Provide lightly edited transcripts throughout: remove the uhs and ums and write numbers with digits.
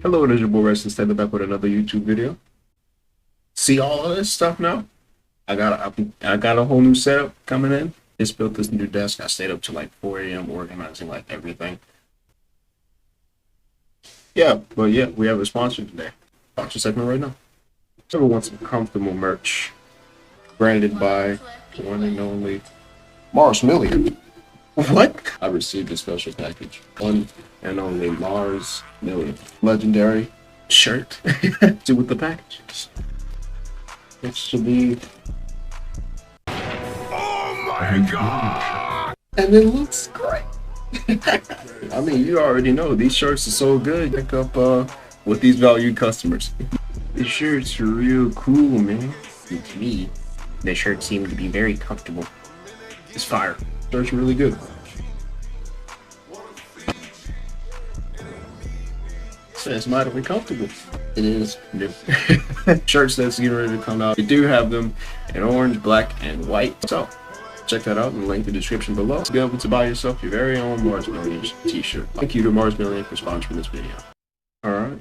Hello, it is your boy Wrestling Taylor back with another YouTube video. See all of this stuff now? I got a whole new setup coming in. Just built this new desk. I stayed up till like 4 a.m. organizing like everything. Yeah, but yeah, we have a sponsor today. Sponsor segment right now. So we want some comfortable merch, branded by the one and only Mars Million. What? I received a special package. One and only Mars Million. Legendary shirt. See what the package is. It should be. Oh my god! And it looks great. I mean, you already know these shirts are so good. Pick up with these valued customers. These shirts are real cool, man. And to me, the shirts seem to be very comfortable. It's fire. Shirts are really good. It's mightily comfortable. It is new. Shirts that's getting ready to come out. We do have them in orange, black, and white. So check that out in the link in the description below. Be able to buy yourself your very own Mars Million t-shirt. Thank you to Mars Million for sponsoring this video. Alright.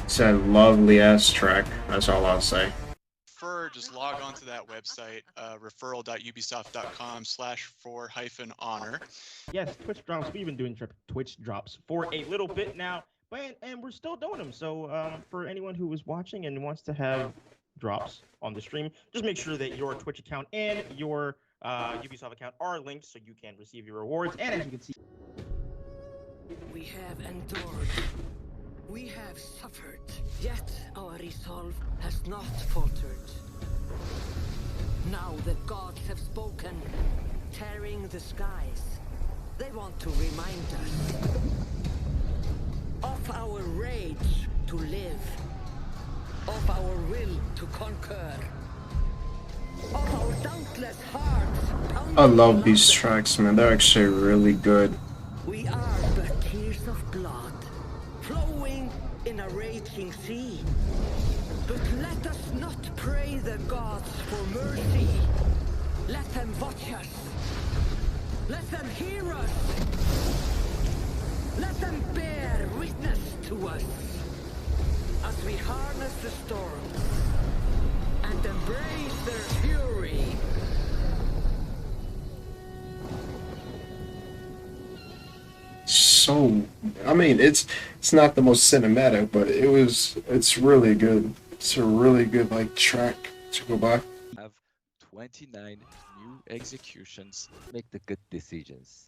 It's a lovely ass track. That's all I'll say. Just log on to that website, referral.ubisoft.com/for-honor. Yes, Twitch drops. We've been doing Twitch drops for a little bit now, and we're still doing them. So for anyone who is watching and wants to have drops on the stream, just make sure that your Twitch account and your Ubisoft account are linked so you can receive your rewards. And as you can see, we have endured. We have suffered, yet our resolve has not faltered. Now the gods have spoken, tearing the skies. They want to remind us of our rage to live, of our will to conquer, of our dauntless hearts. I love these tracks, man. They're actually really good. We are but tears of blood, flowing in a raging sea. But let us not pray the gods for mercy. Let them watch us. Let them hear us. Let them bear witness to us as we harness the storm and embrace their fury. So, I mean, it's not the most cinematic, but it's really good. It's a really good like track to go by. Have 29 new executions. Make the good decisions,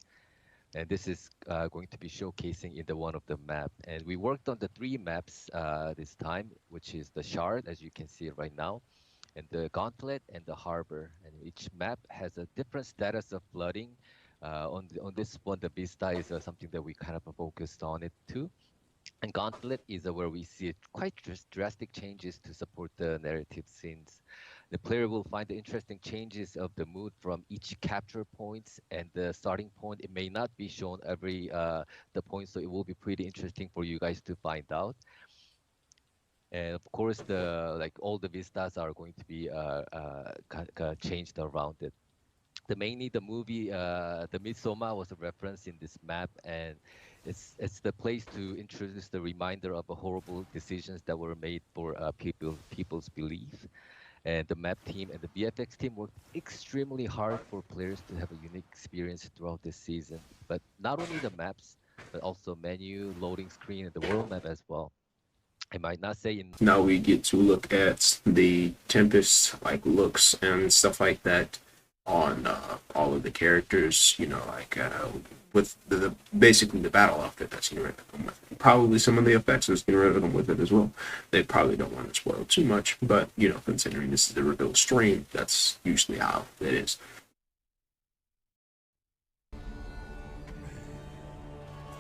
and this is going to be showcasing in one of the map. And we worked on the 3 maps this time, which is the Shard, as you can see right now, and the Gauntlet and the Harbor. And each map has a different status of flooding. On this one, the Vista is something that we kind of focused on it too. And Gauntlet is where we see quite drastic changes to support the narrative scenes. The player will find the interesting changes of the mood from each capture points, and the starting point, it may not be shown every the point, so it will be pretty interesting for you guys to find out. And of course, all the vistas are going to be changed around it. Mainly the movie, the Midsommar was a reference in this map, and it's the place to introduce the reminder of the horrible decisions that were made for people's belief. And the map team and the VFX team worked extremely hard for players to have a unique experience throughout this season. But not only the maps, but also menu, loading screen, and the world map as well. I might not say Now we get to look at the Tempest like looks and stuff like that on all of the characters, you know, like with the basically the battle outfit that's getting ready to come with it. Probably some of the effects that's getting ready to come with it as well. They probably don't want to spoil too much, but you know, considering this is the reveal stream, that's usually how it is.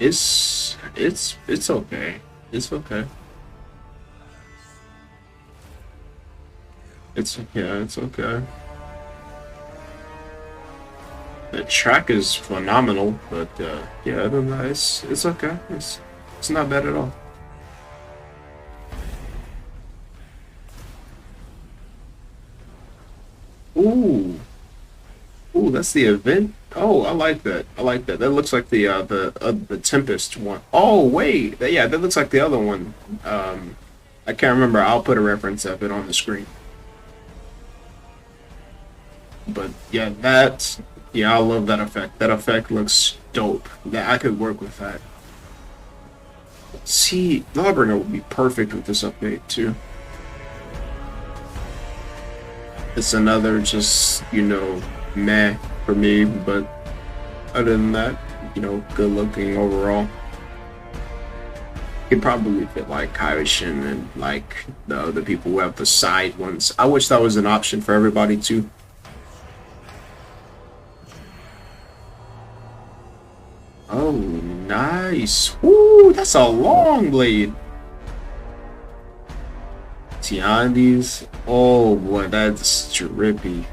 It's okay. It's okay. It's okay. The track is phenomenal, but yeah, other than that, it's okay. It's not bad at all. Ooh, that's the event. Oh, I like that. I like that. That looks like the Tempest one. Oh wait, yeah, that looks like the other one. I can't remember. I'll put a reference of it on the screen. But yeah, I love that effect. That effect looks dope. That I could work with that. See, Lawbringer would be perfect with this update too. It's another just, meh for me, but other than that, good looking overall. Could probably fit like Kaioshin and like the other people who have the side ones. I wish that was an option for everybody too. Oh, nice. Woo, that's a long blade. Tiandis. Oh boy, that's trippy.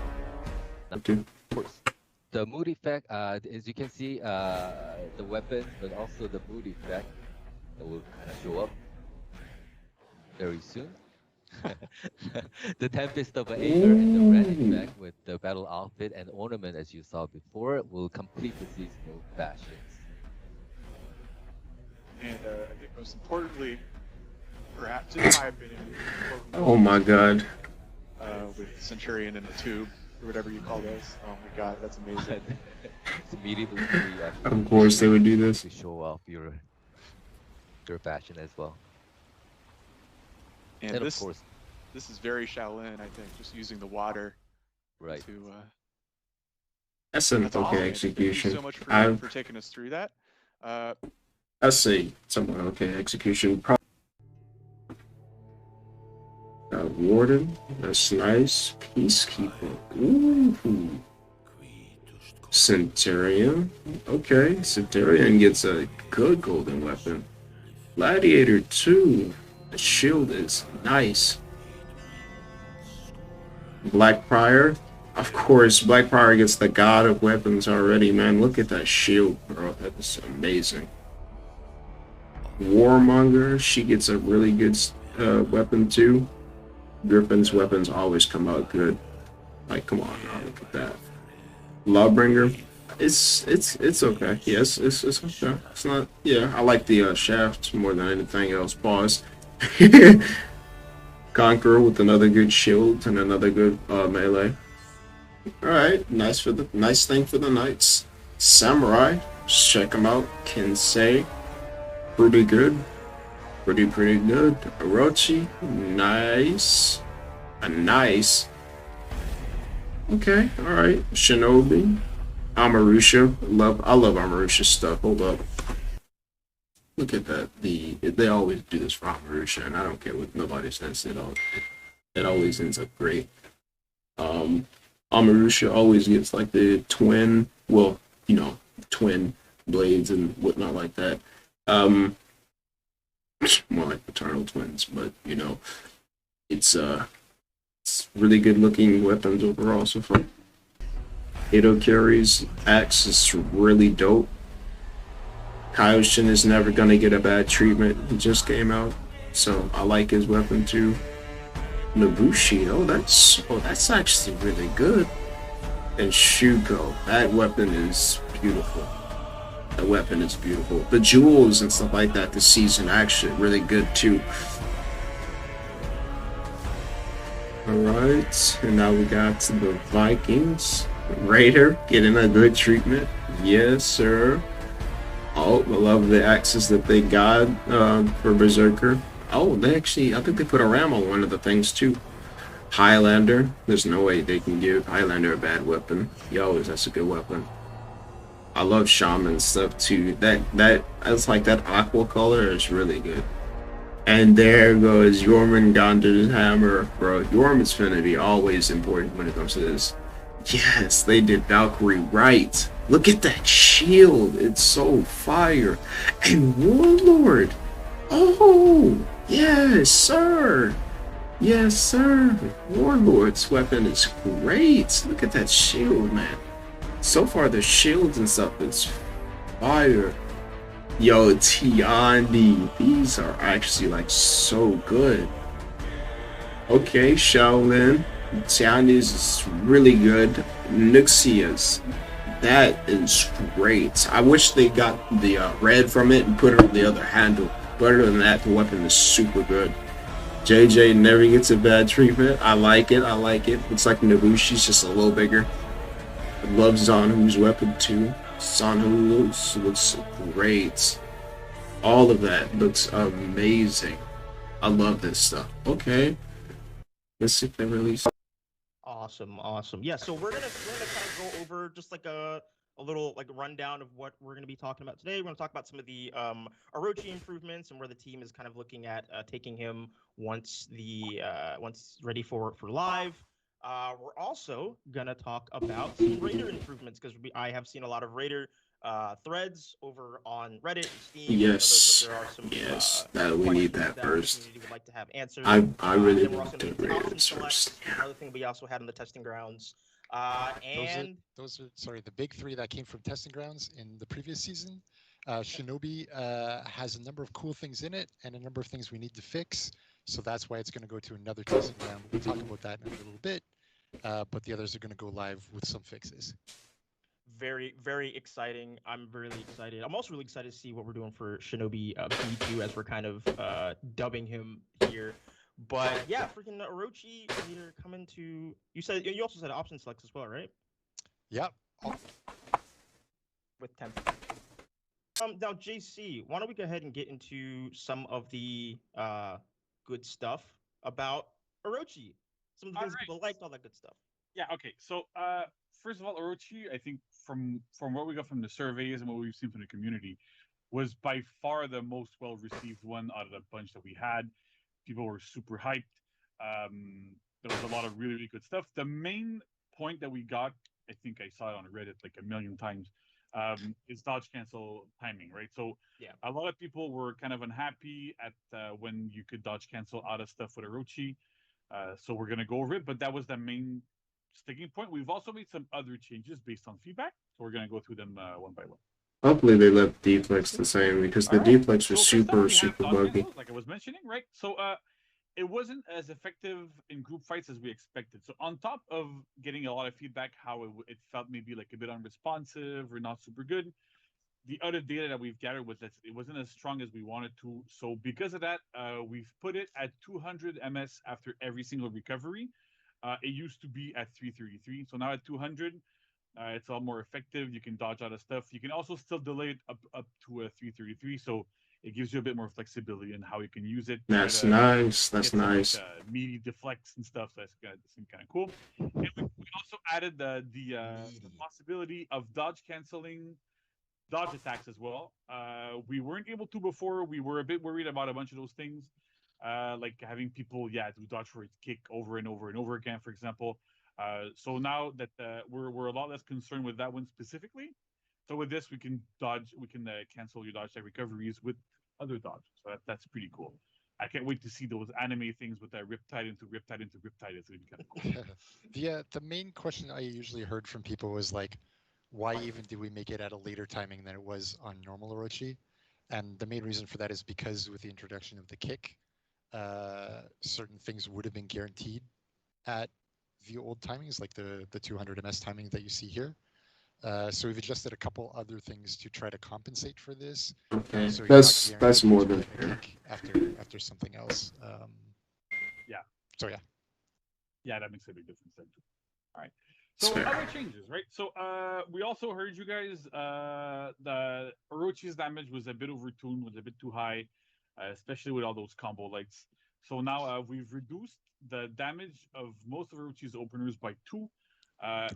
The mood effect, as you can see, the weapon, but also the mood effect that will kind of show up very soon. The Tempest of Aether and the red effect with the battle outfit and ornament, as you saw before, will complete the seasonal fashions. And I think most importantly, perhaps in my opinion, Oh my god. with Centurion in a tube, or whatever you call those. Oh my god, that's amazing. It's immediately Of course they would do this. to show off your fashion as well. And And this, of course, this is very Shaolin, I think, just using the water right. to. That's an That's awesome. okay Thank execution. you so much I've for taking us through that. I say somewhat okay execution. Warden, that's nice. Peacekeeper. Ooh. Centurion. Okay, Centurion gets a good golden weapon. Gladiator 2. The shield is nice. Black Prior. Of course, Black Prior gets the god of weapons already, man. Look at that shield, bro. That is amazing. Warmonger, she gets a really good weapon too. Griffin's weapons always come out good. Like, come on, now, look at that. Lawbringer, it's okay. Yes, it's okay. It's not. Yeah, I like the shaft more than anything else. Pause. Conqueror with another good shield and another good melee. All right, nice thing for the knights. Samurai, just check them out. Kensei, pretty good. Pretty good. Orochi, nice. Nice. Okay, alright. Shinobi. Amarusha. I love Amarusha's stuff. Hold up. Look at that. They always do this for Amarusha, and I don't care what nobody says. It always ends up great. Amarusha always gets like the twin, twin blades and whatnot like that. More like paternal twins, but it's really good looking weapons overall so far. Edo Carry's axe is really dope. Kaioshin is never gonna get a bad treatment. He just came out, so I like his weapon too. Nobushi, that's actually really good. And Shuko, that weapon is beautiful. The weapon is beautiful. The jewels and stuff like that this season actually really good too. Alright, and now we got the Vikings Raider getting a good treatment. Yes, sir. Oh, I love the axes that they got for Berserker. Oh, I think they put a ram on one of the things too. Highlander, there's no way they can give Highlander a bad weapon. That's a good weapon. I love Shaman stuff too. That's like that aqua color is really good. And there goes Jormungandr's hammer, bro. Jorm is finna be always important when it comes to this. Yes, they did Valkyrie right. Look at that shield. It's so fire. And Warlord. Oh, yes, sir. Yes, sir. Warlord's weapon is great. Look at that shield, man. So far, the shields and stuff is fire. Yo, Tiandi. These are actually like so good. Okay, Shaolin. Tiandi's is really good. Nuxia's. That is great. I wish they got the red from it and put it on the other handle. But other than that, the weapon is super good. JJ never gets a bad treatment. I like it. I like it. Looks like Nabushi's just a little bigger. I love Zanhu's weapon too. Zanhu looks great. All of that looks amazing. I love this stuff. Okay. Let's see if they release. Awesome. Yeah, so we're gonna kind of go over just like a little like rundown of what we're gonna be talking about today. We're gonna talk about some of the Orochi improvements and where the team is kind of looking at taking him once ready for live. We're also gonna talk about some Raider improvements because I have seen a lot of Raider threads over on Reddit and Steam. Yes, there are some, that we need that the first. community would like to have answered. I really then we're also want to going to read option this select, first. another thing we also had in the testing grounds. Those are sorry, the big three that came from testing grounds in the previous season. Shinobi has a number of cool things in it and a number of things we need to fix. So that's why it's going to go to another testing ground. We'll talk about that in a little bit. But the others are going to go live with some fixes. Very exciting. I'm really excited. I'm also really excited to see what we're doing for Shinobi B2 as we're kind of dubbing him here. But yeah, freaking Orochi leader coming to. You also said option selects as well, right? Yep. With 10. Now JC, why don't we go ahead and get into some of the good stuff about Orochi? Some of the things people liked, all that good stuff. Yeah. Okay. So first of all, Orochi, I think from what we got from the surveys and what we've seen from the community, was by far the most well-received one out of the bunch that we had. People were super hyped. There was a lot of really good stuff. The main point that we got, I think I saw it on Reddit like a million times, is dodge cancel timing, right? So yeah, a lot of people were kind of unhappy at when you could dodge cancel out of stuff with Orochi. So we're going to go over it, but that was the main sticking point. We've also made some other changes based on feedback, so we're going to go through them one by one. Hopefully they left deflex the same because the deflex was super buggy. Like I was mentioning, right? So it wasn't as effective in group fights as we expected. So on top of getting a lot of feedback, how it felt maybe like a bit unresponsive or not super good, the other data that we've gathered was that it wasn't as strong as we wanted to. So because of that, we've put it at 200 MS after every single recovery. It used to be at 333. So now at 200, it's a lot more effective. You can dodge out of stuff. You can also still delay it up to a 333. So it gives you a bit more flexibility in how you can use it. That's nice. That's nice. Like, meaty deflects and stuff. So that's kind of cool. And we also added the possibility of dodge canceling dodge attacks as well. We weren't able to before. We were a bit worried about a bunch of those things, like having people, do dodge for its kick over and over and over again, for example. So now that we're a lot less concerned with that one specifically. So with this, we can cancel your dodge attack recoveries with other dodges. So that's pretty cool. I can't wait to see those anime things with that riptide into riptide into riptide. It's really kind of cool. The main question I usually heard from people was like, why even do we make it at a later timing than it was on normal Orochi? And the main reason for that is because with the introduction of the kick, certain things would have been guaranteed at the old timings, like the 200 MS timing that you see here. So we've adjusted a couple other things to try to compensate for this. Okay, so that's more than fair. After something else. Yeah. So yeah. Yeah, that makes a big difference then too. All right. So other changes, right? So we also heard you guys, the Orochi's damage was a bit overtuned, was a bit too high, especially with all those combo lights. So now we've reduced the damage of most of Orochi's openers by 2.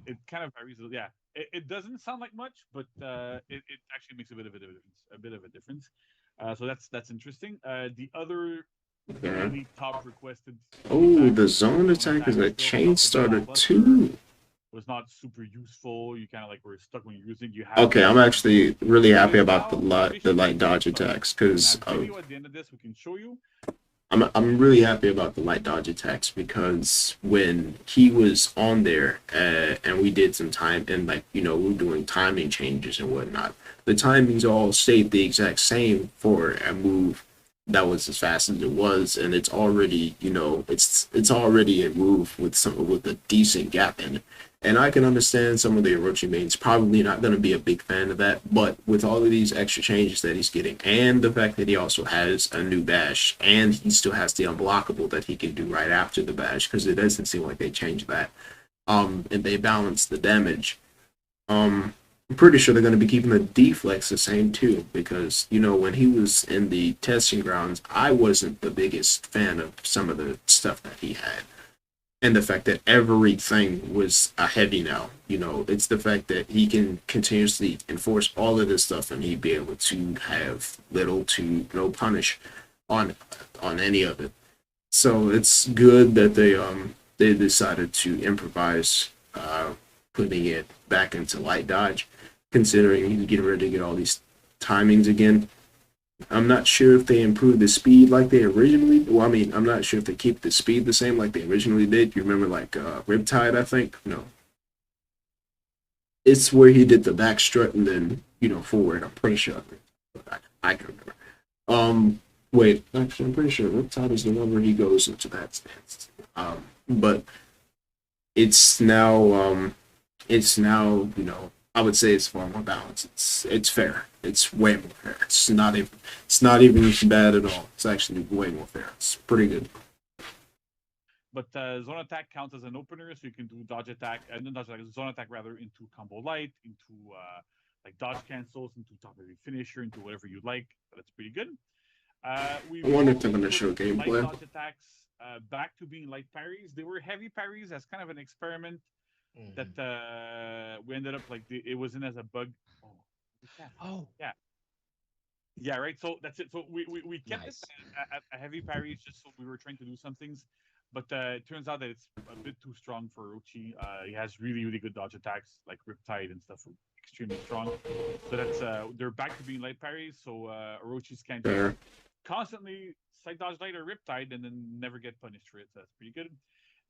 It kind of varies. Yeah, it doesn't sound like much, but it actually makes a bit of a difference. So that's interesting. The other really top requested. Oh, the zone attack is a chain starter too. was not super useful. You kind of like were stuck when you're using. You have Okay, I'm actually really happy about the now light dodge attacks because have video at the end of this we can show you. I'm really happy about the light dodge attacks because when he was on there and we did some time and like we were doing timing changes and whatnot, the timings all stayed the exact same for a move that was as fast as it was, and it's already it's already a move with a decent gap in it. And I can understand some of the Orochi mains probably not going to be a big fan of that, but with all of these extra changes that he's getting, and the fact that he also has a new bash, and he still has the unblockable that he can do right after the bash, because it doesn't seem like they changed that, and they balance the damage. I'm pretty sure they're going to be keeping the deflex the same too, because when he was in the testing grounds, I wasn't the biggest fan of some of the stuff that he had. And the fact that everything was a heavy now, it's the fact that he can continuously enforce all of this stuff and he'd be able to have little to no punish on any of it. So it's good that they decided to improvise, putting it back into light dodge, considering he's getting ready to get all these timings again. I'm not sure if they improved the speed like they originally. Well, I mean, I'm not sure if they keep the speed the same like they originally did. You remember, like Riptide, I think. No, it's where he did the back strut and then forward. I'm pretty sure. I can remember. Wait, actually, I'm pretty sure Riptide is the one where he goes into that stance. But it's now I would say it's far more balanced. It's fair. It's way more fair. It's not even bad at all. It's actually way more fair. It's pretty good. But zone attack counts as an opener, so you can do dodge attack, zone attack rather, into combo light, into like dodge cancels, into top heavy finisher, into whatever you like. That's pretty good. I wonder if they're gonna show gameplay. Light dodge attacks back to being light parries. They were heavy parries as kind of an experiment. That we ended up like it wasn't as a bug. Yeah, right. So that's it. So we kept it at a heavy parries just so we were trying to do some things, but it turns out that it's a bit too strong for Orochi. He has really good dodge attacks like Riptide and stuff, extremely strong. So that's they're back to being light parries. So Orochi's can't constantly side dodge light or Riptide and then never get punished for it. So that's pretty good.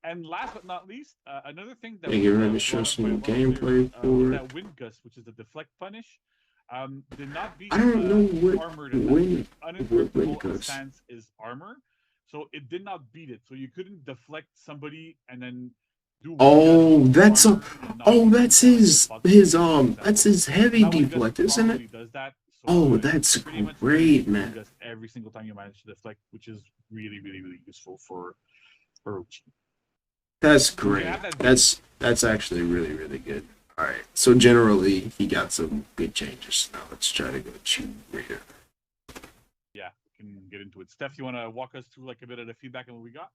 And last but not least, another thing that you're ready to show some gameplay for that wind gust, which is the deflect punish, did not beat I don't know what armored wind gust stance is armor, so it did not beat it. So you couldn't deflect somebody and then do. That's his heavy deflect, isn't it? Does that, so that's great, man. Every single time you manage to deflect, which is really useful for Orochi. That's great. That's actually really good. All right. So generally, he got some good changes. Now let's try to go to Raider. Yeah, we can get into it. Steph, you want to walk us through like a bit of the feedback and what we got?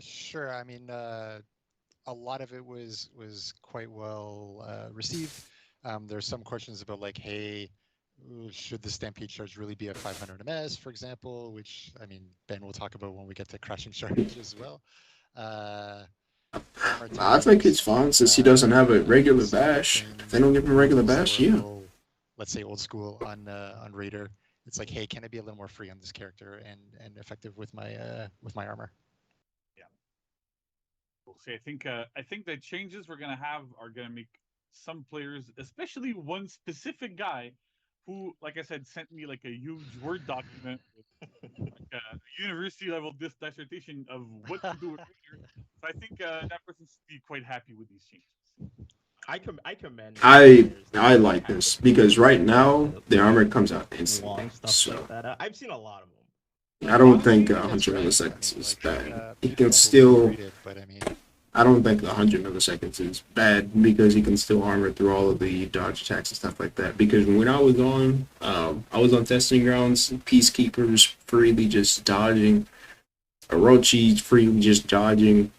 Sure. I mean, a lot of it was quite well received. There's some questions about like, hey, should the Stampede charge really be a 500 ms, for example? Which I mean, Ben will talk about when we get to crashing charge as well. I think it's fine since he doesn't have a regular bash. If they don't give him a regular bash, let's say old school on Raider. It's like, hey, can I be a little more free on this character and effective with my armor? Yeah. We'll see. I think the changes we're gonna have are gonna make some players, especially one specific guy, who, like I said, sent me like a huge Word document with like a university level dissertation of what to do with Raider. So I think that person should be quite happy with these changes. I commend. I like this because right now the armor comes out instantly. So like that. I've seen a lot of them. I don't think 100 milliseconds is bad. He can still. I don't think 100 milliseconds is bad because he can still armor through all of the dodge attacks and stuff like that. Because when I was on testing grounds, Peacekeepers freely just dodging, Orochi freely just dodging,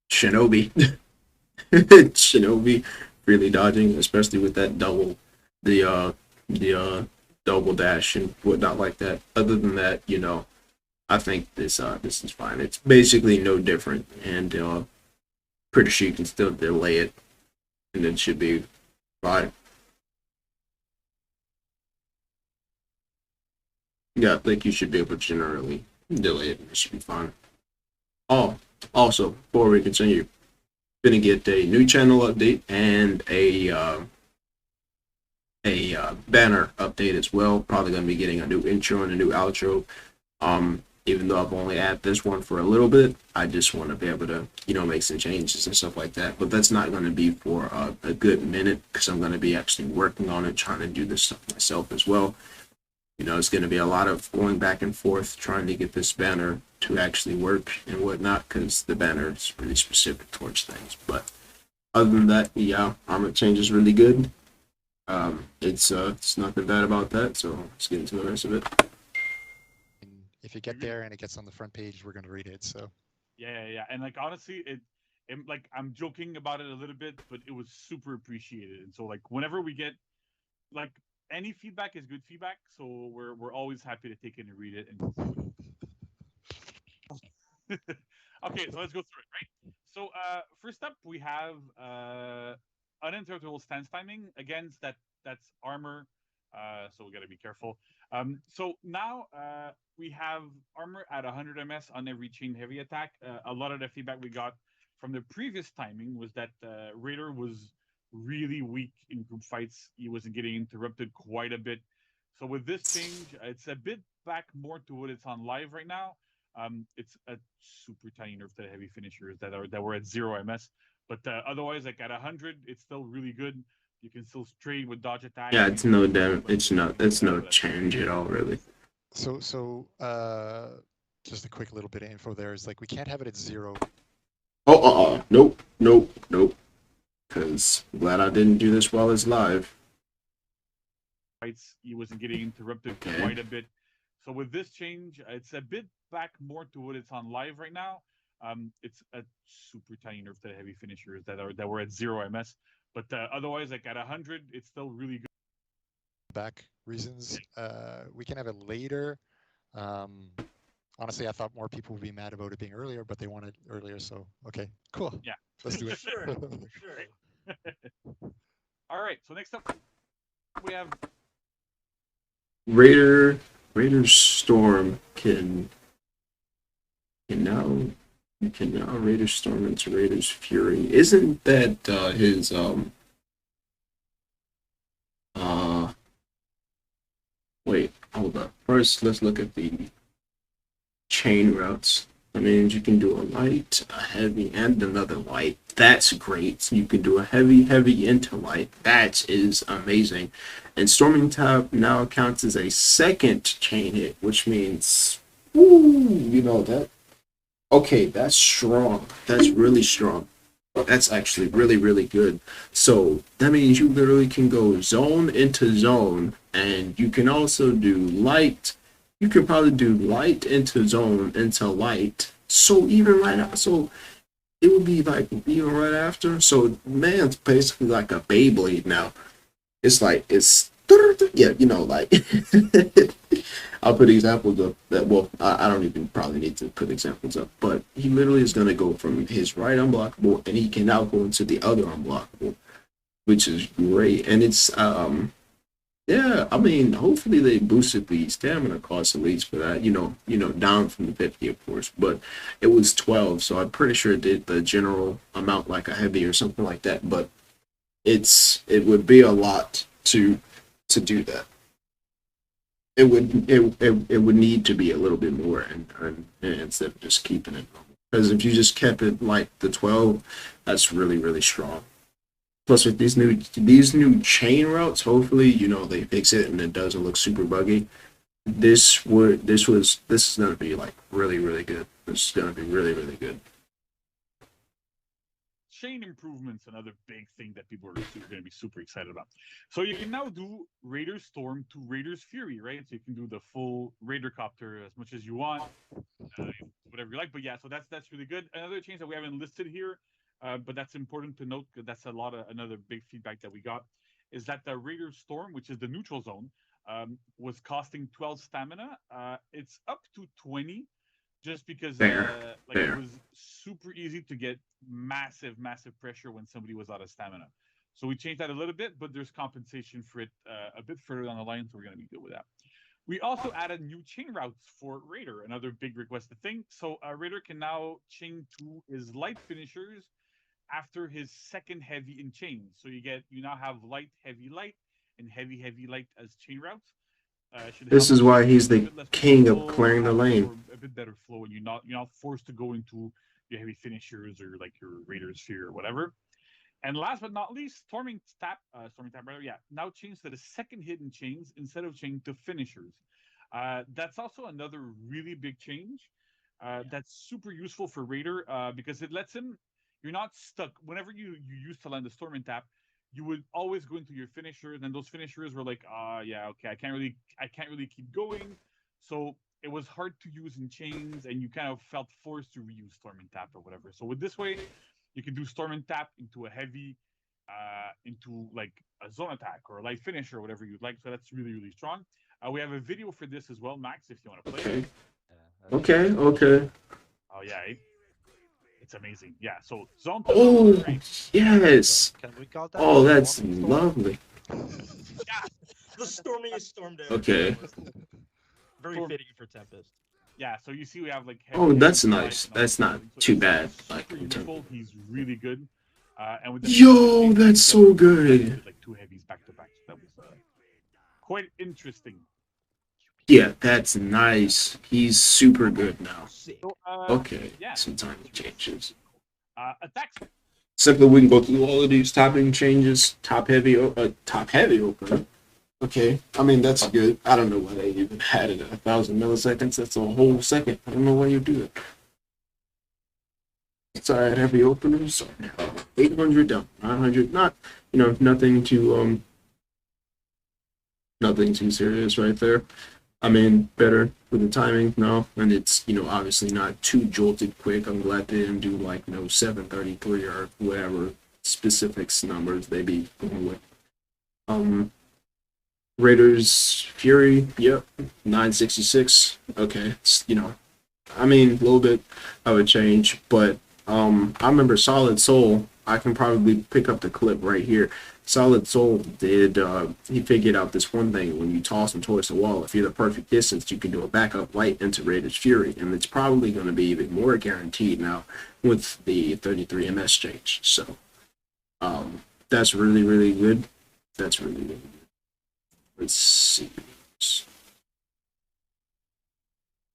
Shinobi, Shinobi freely dodging, especially with that double dash and whatnot like that. Other than that, I think this is fine. It's basically no different, and pretty sure you can still delay it, and it should be fine. Yeah, I think you should be able to generally delay it. It should be fine. Oh, also, before we continue, gonna get a new channel update and a banner update as well. Probably gonna be getting a new intro and a new outro. Even though I've only added this one for a little bit, I just want to be able to, make some changes and stuff like that. But that's not going to be for a good minute because I'm going to be actually working on it, trying to do this stuff myself as well. It's going to be a lot of going back and forth trying to get this banner to actually work and whatnot because the banner is really specific towards things. But other than that, yeah, armor change is really good. It's nothing bad about that. So let's get into the rest of it. If you get there and it gets on the front page, we're gonna read it. So Yeah. And like honestly, it like I'm joking about it a little bit, but it was super appreciated. And so like whenever we get like any feedback is good feedback, so we're always happy to take it and read it. And okay, so let's go through it, right? So first up we have uninterruptible stance timing. Again, that's armor. So we gotta be careful. So now we have armor at 100 ms on every chain heavy attack. A lot of the feedback we got from the previous timing was that Raider was really weak in group fights. He wasn't getting interrupted quite a bit. So with this change, it's a bit back more to what it's on live right now. It's a super tiny nerf to the heavy finishers that were at 0 ms. But otherwise, like at 100, it's still really good. You can still trade with dodge attack. Yeah, it's no damn. It's no change at all, really. So just a quick little bit of info there is like we can't have it at 0. Oh, nope. Because glad I didn't do this while it's live. Fights, he wasn't getting interrupted quite a bit. So with this change, it's a bit back more to what it's on live right now. It's a super tiny nerf to the heavy finishers that were at 0 ms. But otherwise, like at 100, it's still really good. Back reasons. We can have it later. Honestly, I thought more people would be mad about it being earlier, but they want it earlier. So okay, cool. Yeah, let's do it. Sure. All right. So next up, we have Raider Storm can now Raider Storm into Raider's Fury. Isn't that his wait, hold up. First let's look at the chain routes. That means you can do a light, a heavy, and another light. That's great. You can do a heavy into light. That is amazing. And Storming Tab now counts as a second chain hit, which means, that. Okay, that's strong. That's really strong. That's actually really, really good. So that means you literally can go zone into zone, and you can also do light. You can probably do light into zone into light. So even right now, so it would be like even right after. So man's basically like a Beyblade now. It's like yeah, like I'll put examples up that I don't even probably need to put examples up, but he literally is gonna go from his right unblockable and he can now go into the other unblockable, which is great. And it's yeah, I mean, hopefully they boosted the stamina cost at least for that, down from the 50, of course, but it was 12, so I'm pretty sure it did the general amount like a heavy or something like that, but it would be a lot to do that. It would need to be a little bit more and instead of just keeping it, because if you just kept it like the 12, that's really, really strong. Plus, with these new chain routes, hopefully, they fix it and it doesn't look super buggy. This is gonna be like really, really good. This is gonna be really, really good. chain improvements, another big thing that people are going to be super excited about. So you can now do Raider Storm to Raider's Fury, right? So you can do the full Raider copter as much as you want, whatever you like. But yeah, so that's really good. Another change that we haven't listed here, but that's important to note because that's another big feedback that we got, is that the Raider Storm, which is the neutral zone, was costing 12 stamina. It's up to 20. just because Fair, like fair. it was super easy to get massive pressure when somebody was out of stamina. So we changed that a little bit, but there's compensation for it a bit further down the line, so we're gonna be good with that. We also added new chain routes for Raider, another big requested thing. So Raider can now chain to his light finishers after his second heavy in chains. So you now have light, heavy, and heavy light as chain routes. Should This help is you why be he's a the bit less king of predictable, clearing the have lane. a bit better flow, and you're not forced to go into your heavy finishers or like your Raider's Sphere or whatever. And last but not least, Storming Tap rather, yeah, now changed to the second hidden chains instead of changing to finishers. That's also another really big change. That's super useful for Raider because it lets him. You're not stuck. Whenever you used to land the Storming Tap, you would always go into your finishers, and those finishers were like, yeah, okay, I can't really keep going. So it was hard to use in chains, and you kind of felt forced to reuse Storming Tap or whatever. So with this way, you can do Storming Tap into a heavy, into like a zone attack or a light finisher or whatever you'd like. So that's really strong. We have a video for this as well, Max, if you want to play it. Okay. Okay. Oh yeah, it's amazing. Yeah, so zone. Oh right? yes. Can we call that? Oh, that's storming storm? lovely. Yeah, the stormiest storm there. Okay. Very Storm. fitting for Tempest. Yeah, so you see we have like Oh, that's heavy, nice. light, and all That's that not stuff. So too it's bad. super Like, in terms- useful. He's really good. And with the Yo, that's so good. like two heavies back to back. So that was quite interesting. Yeah, that's nice. He's super good now. Sick. So, Okay, yeah. some timing changes. Attacks. Simply, we can go through all of these topping changes. Top heavy opener. Okay, I mean that's good. I don't know why they even had it at 1,000 milliseconds. That's a whole second. I don't know why you do it. It's alright, heavy openers. 800 down, 900. Not, nothing too serious right there. I mean, better with the timing, no, and it's obviously not too jolted quick. I'm glad they didn't do 733 or whatever specifics numbers they be going with. Raiders Fury, yep, 966. Okay, I mean a little bit of a change, but I remember Solid Soul. I can probably pick up the clip right here. Solid Soul did, he figured out this one thing. When you toss them towards the wall, if you're the perfect distance, you can do a backup light into Raiders Fury, and it's probably going to be even more guaranteed now with the 33 MS change. So, that's really good. That's really good. Let's see.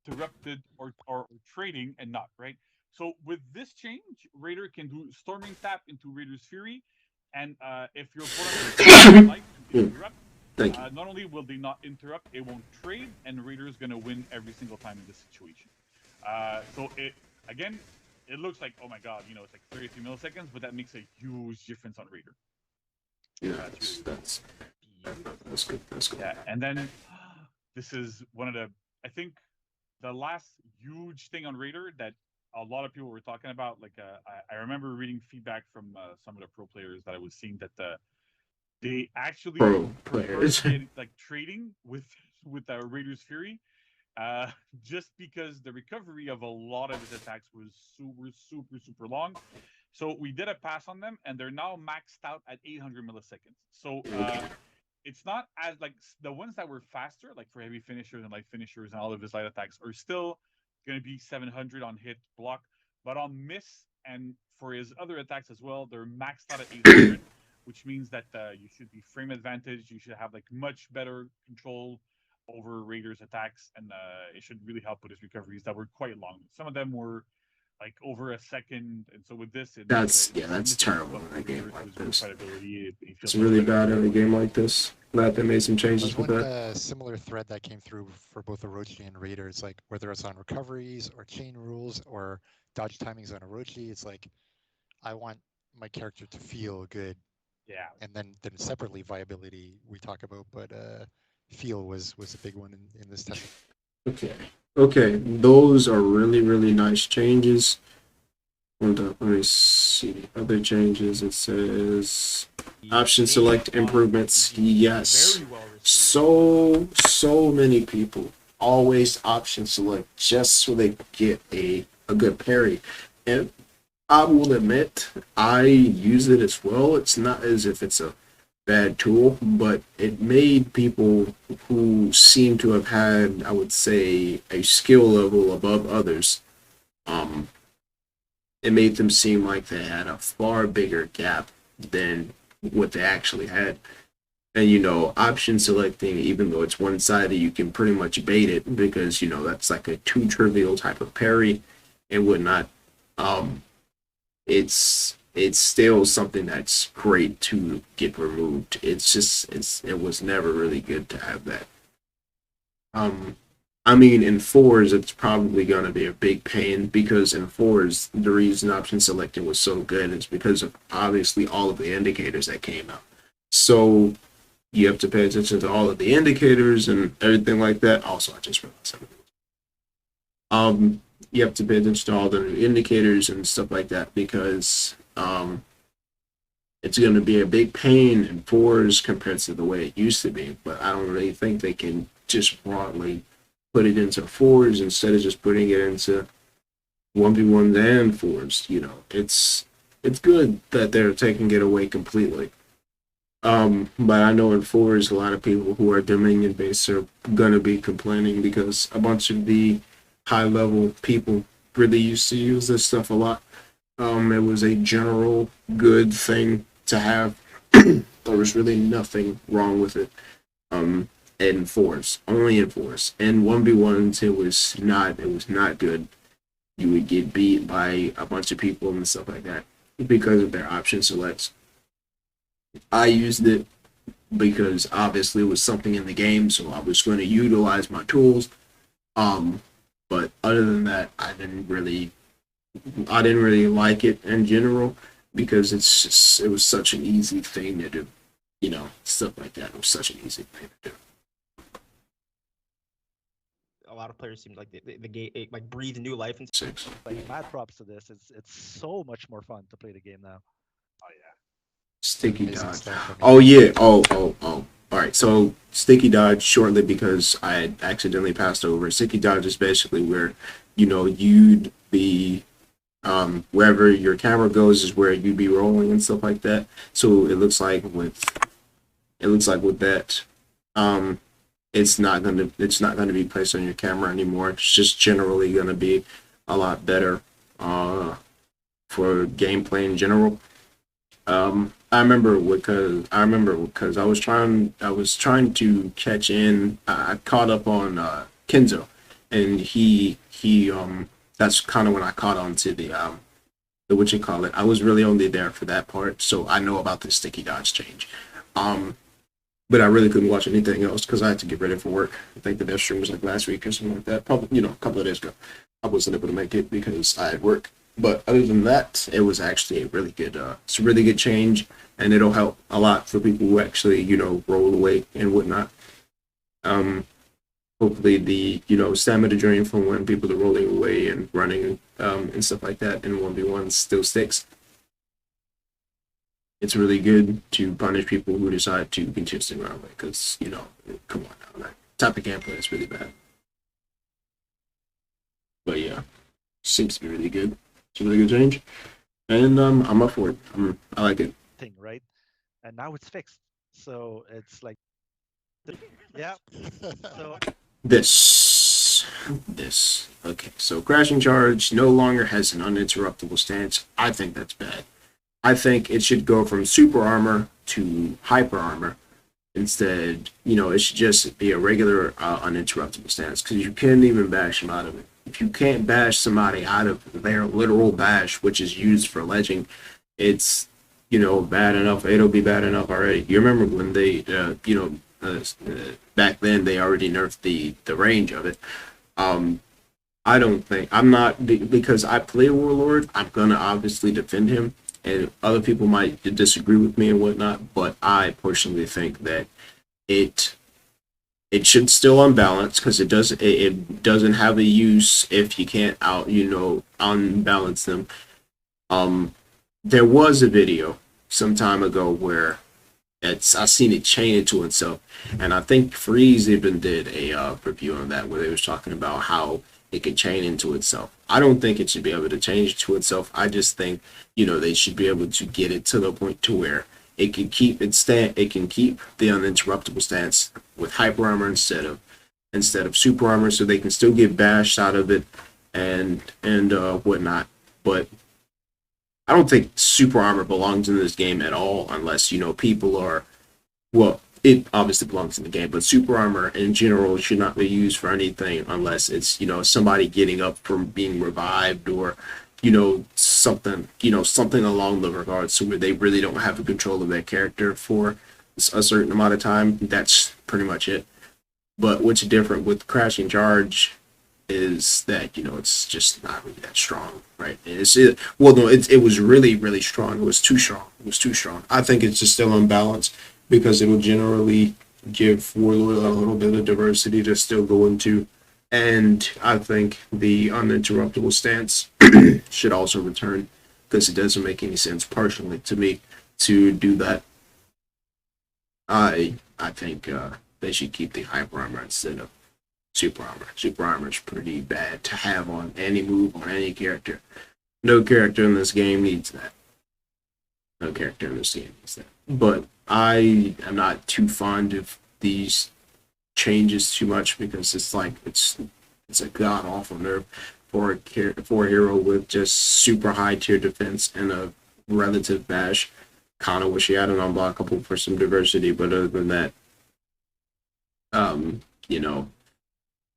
Interrupted or trading and not, right? So with this change, Raider can do Storming Tap into Raider's Fury, and if your opponent like to interrupt, Thank you. not only will they not interrupt, it won't trade, and Raider is going to win every single time in this situation. So it looks like, oh my god, it's like 33 milliseconds, but that makes a huge difference on Raider. Yeah, that's good. That's good. Yeah, and then this is one of I think the last huge thing on Raider that a lot of people were talking about. Like I remember reading feedback from some of the pro players that I was seeing that they actually preferred like trading with Raider's Fury, just because the recovery of a lot of his attacks was super long. So we did a pass on them, and they're now maxed out at 800 milliseconds. So it's not as like the ones that were faster, like for heavy finishers and light finishers and all of his light attacks, are still going to be 700 on hit block, but on miss and for his other attacks as well, they're maxed out at 800, which means that you should be frame advantage. You should have like much better control over Raider's attacks, and it should really help with his recoveries that were quite long. Some of them were like over a second, and so with this, that's terrible in a game like this. It's really bad in a game like this. Glad they made some changes with that. A similar thread that came through for both Orochi and Raider. It's like whether it's on recoveries or chain rules or dodge timings on Orochi, it's like I want my character to feel good. Yeah. And then separately viability we talk about, but feel was a big one in this test. Okay, those are really nice changes. Hold up, let me see. Other changes, it says option select improvements. Yes. So many people always option select just so they get a good parry. And I will admit, I use it as well. It's not as if it's a bad tool, but it made people who seem to have had, I would say, a skill level above others, it made them seem like they had a far bigger gap than what they actually had. And option selecting, even though it's one-sided, you can pretty much bait it because that's like a too trivial type of parry and whatnot. It's still something that's great to get removed. It was never really good to have that. I mean, in fours, it's probably going to be a big pain because in fours, the reason option selecting was so good is because of obviously all of the indicators that came out. So you have to pay attention to all of the indicators and everything like that. Also, I just realized something. You have to pay attention to all the indicators and stuff like that because it's going to be a big pain in fours compared to the way it used to be. But I don't really think they can just broadly put it into fours instead of just putting it into 1v1s and fours. It's good that they're taking it away completely. But I know in fours, a lot of people who are Dominion based are gonna be complaining because a bunch of the high level people really used to use this stuff a lot. It was a general good thing to have. There was really nothing wrong with it. In fours, only in fours. And 1v1s, it was not good. You would get beat by a bunch of people and stuff like that because of their option selects. I used it because obviously it was something in the game, so I was going to utilize my tools. But other than that, I didn't really like it in general because it was such an easy thing to do. Stuff like that. It was such an easy thing to do. A lot of players seem like the game like breathe new life into. Six. Like mad props to this. It's so much more fun to play the game now. Oh yeah. Sticky Amazing dodge. stuff, I mean. Oh yeah. Oh. All right. So sticky dodge shortly because I had accidentally passed over. Sticky dodge is basically where you'd be wherever your camera goes is where you'd be rolling and stuff like that. So it looks like with that. It's not gonna be placed on your camera anymore. It's just generally gonna be a lot better for gameplay in general. I remember because I was trying to catch in. I caught up on Kenzo, and he that's kind of when I caught on to the what you call it. I was really only there for that part, so I know about the sticky dodge change. But I really couldn't watch anything else because I had to get ready for work. I think the next stream was like last week or something like that. Probably, a couple of days ago. I wasn't able to make it because I had work. But other than that, it was actually a really good, it's a really good change, and it'll help a lot for people who actually, roll away and whatnot. Hopefully the, stamina drain from when people are rolling away and running and stuff like that in 1v1 still sticks. It's really good to punish people who decide to continuously run away because, come on now, that type of gameplay is really bad. But yeah, seems to be really good. It's a really good change. And I'm up for it. I like it. Thing, right? And now it's fixed. So it's like, yeah. So This. Okay, so crashing charge no longer has an uninterruptible stance. I think that's bad. I think it should go from super armor to hyper armor. Instead, it should just be a regular uninterruptible stance because you can't even bash them out of it. If you can't bash somebody out of their literal bash, which is used for ledging, it's, bad enough. It'll be bad enough already. You remember when they, back then they already nerfed the range of it. I don't think, because I play Warlord, I'm going to obviously defend him. And other people might disagree with me and whatnot, but I personally think that it should still unbalance because it doesn't have a use if you can't unbalance them. There was a video some time ago where I've seen it chain into itself, and I think Freeze even did a review on that where they was talking about how it can chain into itself. I don't think it should be able to change to itself. I just think they should be able to get it to the point to where it can keep its stand. It can keep the uninterruptible stance with hyper armor instead of super armor, so they can still get bashed out of it and whatnot. But I don't think super armor belongs in this game at all, unless people are. Well, it obviously belongs in the game, but super armor in general should not be used for anything unless it's somebody getting up from being revived or something along the regards to where they really don't have control of their character for a certain amount of time. That's pretty much it. But what's different with Crashing Charge is that it's just not really that strong, right? It was really, really strong. It was too strong. I think it's just still unbalanced because it will generally give Warlord a little bit of diversity to still go into, and I think the uninterruptible stance should also return because it doesn't make any sense personally to me to do that. I think they should keep the hyper armor instead of super armor. Super armor is pretty bad to have on any move on any character. No character in this game needs that. But I am not too fond of these changes too much because it's a god awful nerf for a hero with just super high tier defense and a relative bash. Kind of wish he had an unblockable for some diversity, but other than that,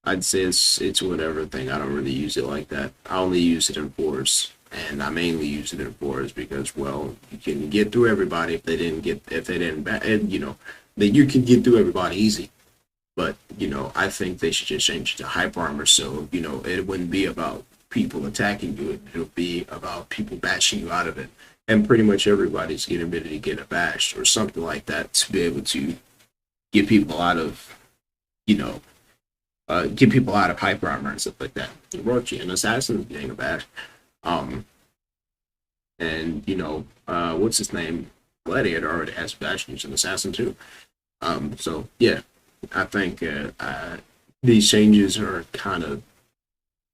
I'd say it's whatever thing. I don't really use it like that. I only use it in fours, and I mainly use it in fours because, well, you can get through everybody then you can get through everybody easy. But I think they should just change it to hyper armor, so it wouldn't be about people attacking you. It'll be about people bashing you out of it, and pretty much everybody's getting ready to get a bash or something like that to be able to get people out of hyper armor and stuff like that. Orochi, an assassin, is getting a bash. And what's his name? Gladiator already has a bash, and he's an assassin too. So yeah, I think these changes are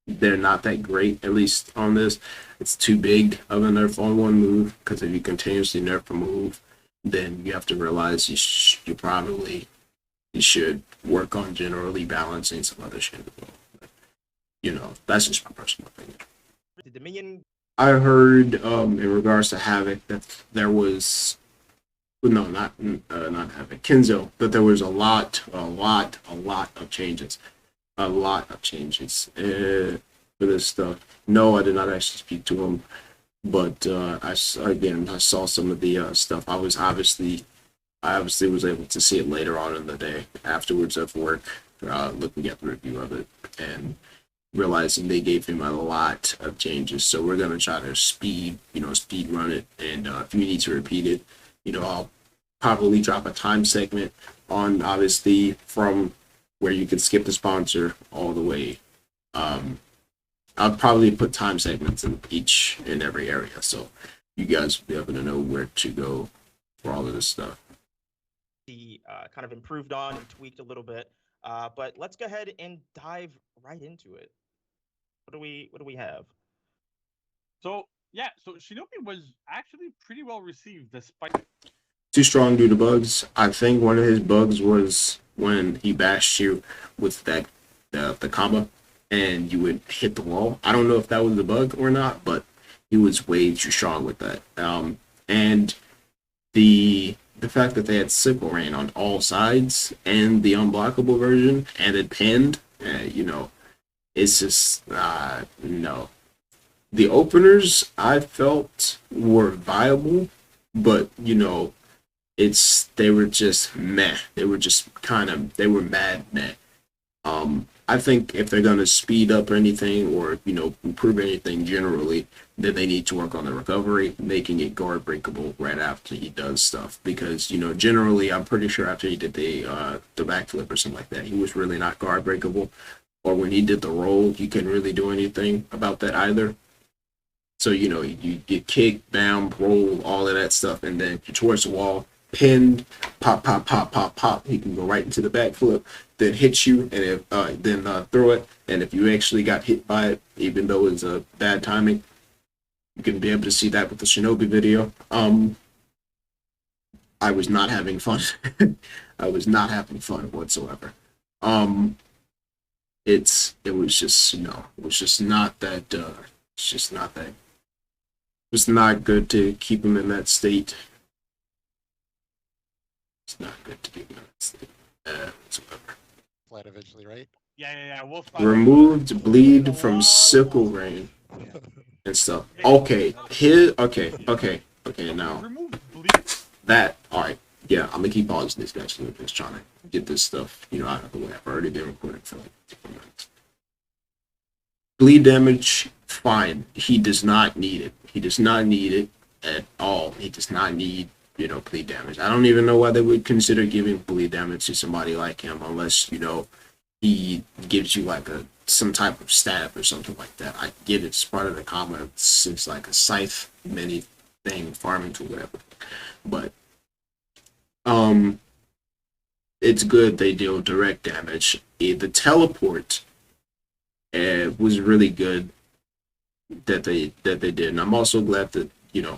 they're not that great, at least on this. It's too big of a nerf on one move, because if you continuously nerf a move, then you have to realize you should work on generally balancing some other shit as well. That's just my personal opinion. Did the minion? I heard in regards to Havoc that there was not Havoc, Kenzo, that there was a lot of changes. A lot of changes for this stuff. No, I did not actually speak to him, but I saw some of the stuff. I obviously was able to see it later on in the day afterwards of work, looking at the review of it and realizing they gave him a lot of changes. So we're gonna try to speed run it, and if you need to repeat it, I'll probably drop a time segment on, obviously, from where you can skip the sponsor all the way. I'll probably put time segments in each and every area, so you guys will be able to know where to go for all of this stuff. He kind of improved on and tweaked a little bit, but let's go ahead and dive right into it. What do we have? So Shinobi was actually pretty well received despite. Too strong due to bugs. I think one of his bugs was when he bashed you with that the combo and you would hit the wall. I don't know if that was a bug or not, but he was way too strong with that. And the fact that they had Sickle Rain on all sides and the unblockable version and it pinned, it's just no. The openers I felt were viable, but they were just meh. They were mad meh. I think if they're gonna speed up anything or improve anything generally, then they need to work on the recovery, making it guard breakable right after he does stuff. Because generally, I'm pretty sure after he did the backflip or something like that, he was really not guard breakable. Or when he did the roll, you couldn't really do anything about that either. So you get kick, bam, roll, all of that stuff, and then you're towards the wall. pinned, pop, pop, pop, pop, pop. He can go right into the backflip, then hit you, and if then throw it. And if you actually got hit by it, even though it's a bad timing, you can be able to see that with the Shinobi video. I was not having fun. I was not having fun whatsoever. It was just it was just not that. It's just not that. It's not good to keep him in that state. It's not good to keep him in that state whatsoever. Flat eventually, right? Yeah. Wolf Removed bleed from sickle rain and stuff. Okay, now Remove bleed. that, alright, yeah, I'm gonna keep pausing this guys. I'm just trying to get this stuff, out of the way. I've already been recording for like 2 minutes. Bleed damage, fine. He does not need it. He does not need it at all. He does not need, bleed damage. I don't even know why they would consider giving bleed damage to somebody like him unless, he gives you like some type of stab or something like that. I get it's part of the combo. It's like a scythe mini thing, farming tool, whatever. But it's good they deal direct damage. The teleport was really good that they did, and I'm also glad that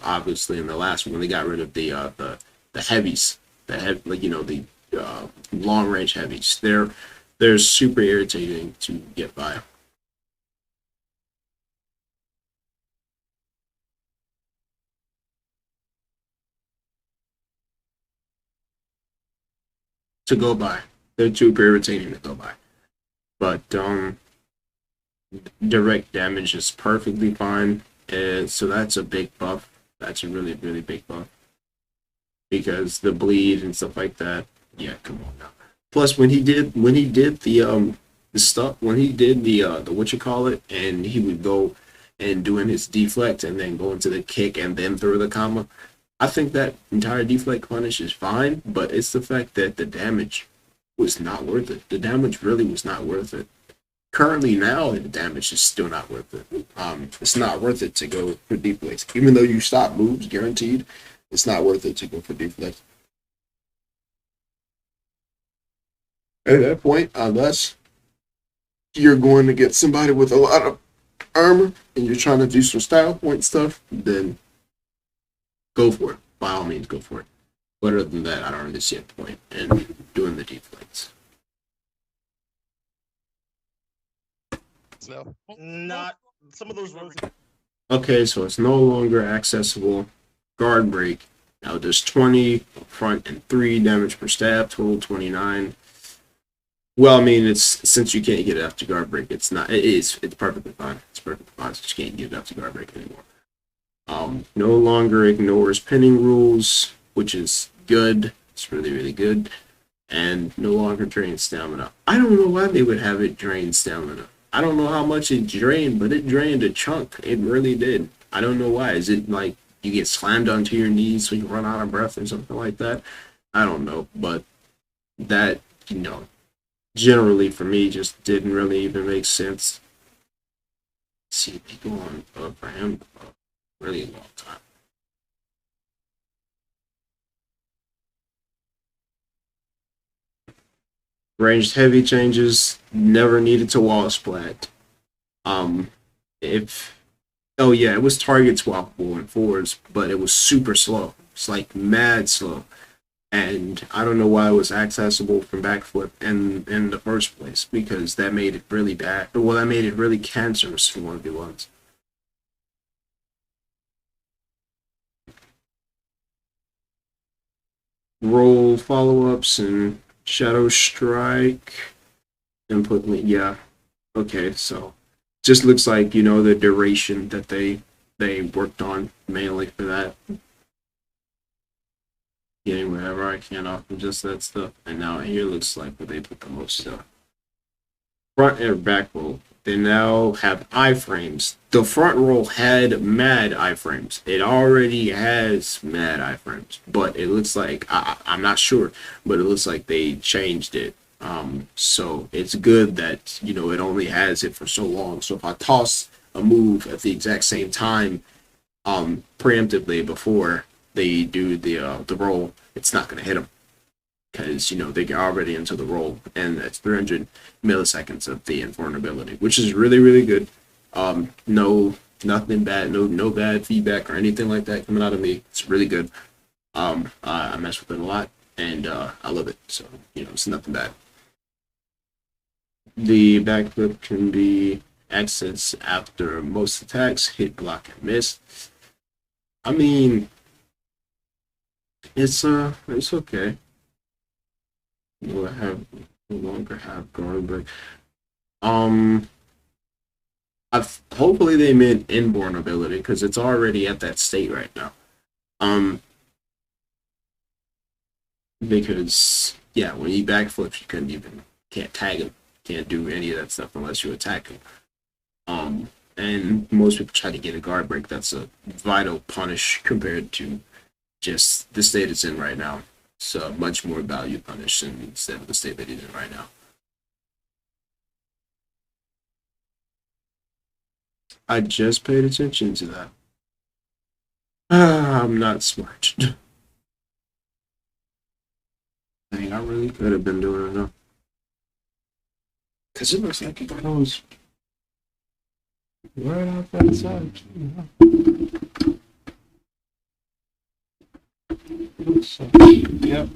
obviously in the last one they got rid of the heavies, the long range heavies. They're super irritating to get by. To go by. They're super irritating to go by. But direct damage is perfectly fine. So that's a big buff. That's a really, really big buff. Because the bleed and stuff like that, yeah, come on now. Plus when he did the stuff, when he did the whatchamacallit, and he would go and doing his deflect and then go into the kick and then throw the comma, I think that entire deflect punish is fine, but it's the fact that the damage was not worth it. The damage really was not worth it. Currently now, the damage is still not worth it. It's not worth it to go for deflects. Even though you stop moves, guaranteed, it's not worth it to go for deflects. At that point, unless you're going to get somebody with a lot of armor and you're trying to do some style point stuff, then go for it. By all means, go for it. But other than that, I don't really see a point in doing the deflects. So Not some of those roads. Okay, so it's no longer accessible. Guard break. Now there's 20 up front and 3 damage per stab, total 29. Well, I mean, it's since you can't get it after guard break, it's perfectly fine. It's perfectly fine since you can't get it after guard break anymore. No longer ignores pinning rules, which is good. It's really, really good. And no longer drains stamina. I don't know why they would have it drain stamina. I don't know how much it drained, but it drained a chunk. It really did. I don't know why. Is it like you get slammed onto your knees so you run out of breath or something like that? I don't know. But that, generally for me just didn't really even make sense. See people on for him for a really long time. Ranged heavy changes never needed to wall splat. It was target swappable in 4s, but it was super slow. It's like mad slow. And I don't know why it was accessible from backflip in the first place, because that made it really bad. Well, that made it really cancerous for 1v1s. Roll follow-ups and Shadow Strike. Input link, yeah. Okay, so just looks like, the duration that they worked on mainly for that. Getting whatever I can off of just that stuff. And now here looks like where they put the most stuff. Front and back roll. They now have iframes. The front roll had mad iframes. It already has mad iframes. But it looks like, I'm not sure, but it looks like they changed it. So it's good that, it only has it for so long. So if I toss a move at the exact same time, preemptively before they do the roll, it's not going to hit them because, you know, they're already into the roll, and that's 300 milliseconds of the invulnerability, which is really, really good. Nothing bad, no bad feedback or anything like that coming out of me. It's really good. I mess with it a lot, and I love it. So, you know, it's nothing bad. The backflip can be accessed after most attacks, hit, block, and miss. I mean, it's okay. We'll no longer have guard break. Hopefully they meant inborn ability because it's already at that state right now. Because yeah, when you backflip, you can't tag him, can't do any of that stuff unless you attack him. And most people try to get a guard break. That's a vital punish compared to just the state it's in right now. It's a much more value punish instead of the state that he's in right now. I just paid attention to that. I'm not smart. Dang, I really could have been doing enough. Because it looks like it goes right off that side. Yep.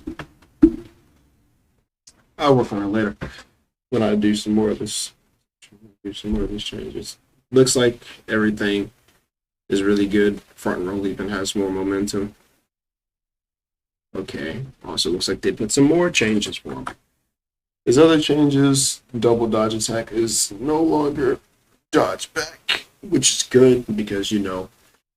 I'll work on it later when I do some more of this. Do some more of these changes. Looks like everything is really good. Front roll even has more momentum. Okay. Also looks like they put some more changes for him. His other changes, double dodge attack is no longer dodge back, which is good because, you know,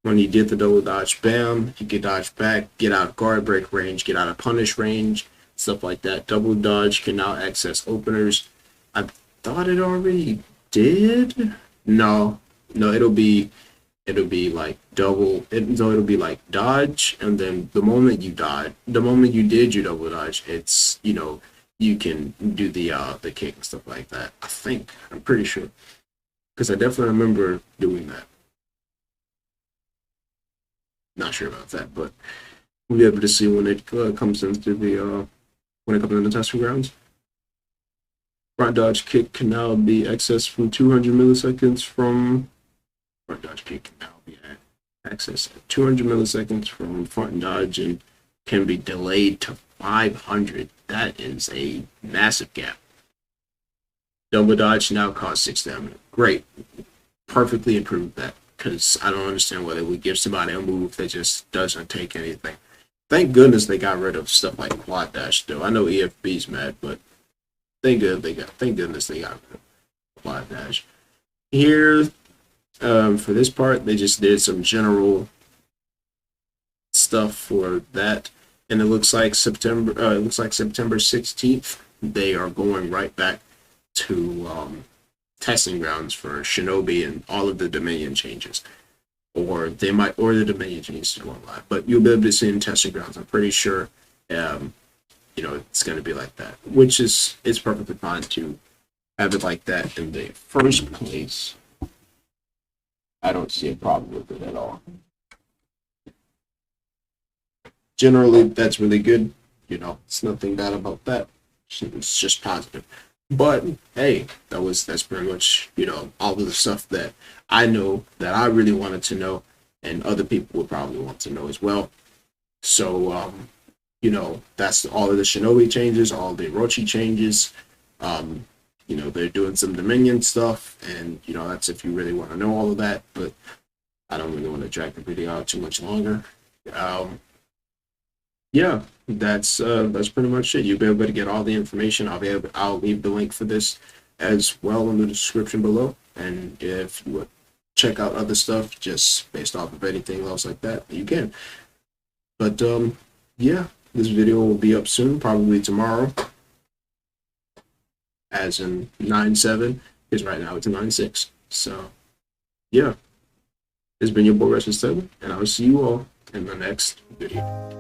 when you did the double dodge, bam, you can dodge back, get out of guard break range, get out of punish range, stuff like that. Double dodge can now access openers. I thought it already did. No, it'll be like it'll be like dodge, and then the moment you did your double dodge, it's, you know, you can do the kick and stuff like that. I'm pretty sure, because I definitely remember doing that. Not sure about that, but we'll be able to see when it comes into the testing grounds. Front dodge kick can now be accessed from 200 milliseconds from front dodge kick can now be accessed at 200 milliseconds from front dodge and can be delayed to 500. That is a massive gap. Double dodge now costs 6 damage. Great. Perfectly improved that, because I don't understand why they would give somebody a move that just doesn't take anything. Thank goodness they got rid of stuff like quad dash, though. I know EFB's mad, but thank goodness they got rid of quad dash. Here, for this part, they just did some general stuff for that, and it looks like September 16th they are going right back to testing grounds for Shinobi and all of the Dominion changes, or the Dominion changes to go live. But you'll be able to see in testing grounds. I'm pretty sure, you know, it's going to be like that, which is perfectly fine to have it like that in the first place. I don't see a problem with it at all. Generally, that's really good. You know, it's nothing bad about that. It's just positive. But hey, that's pretty much, you know, all of the stuff that I know that I really wanted to know, and other people would probably want to know as well. So, you know, that's all of the Shinobi changes, all the Orochi changes. You know, they're doing some Dominion stuff, and, you know, that's if you really want to know all of that, but I don't really want to drag the video out too much longer. Yeah, that's pretty much it. You'll be able to get all the information. I'll leave the link for this as well in the description below, and if you would check out other stuff just based off of anything else like that, you can. But yeah, this video will be up soon, probably tomorrow, as in 9/7, because right now it's 9/6. So yeah, it's been your boy Restless 7, and I'll see you all in the next video.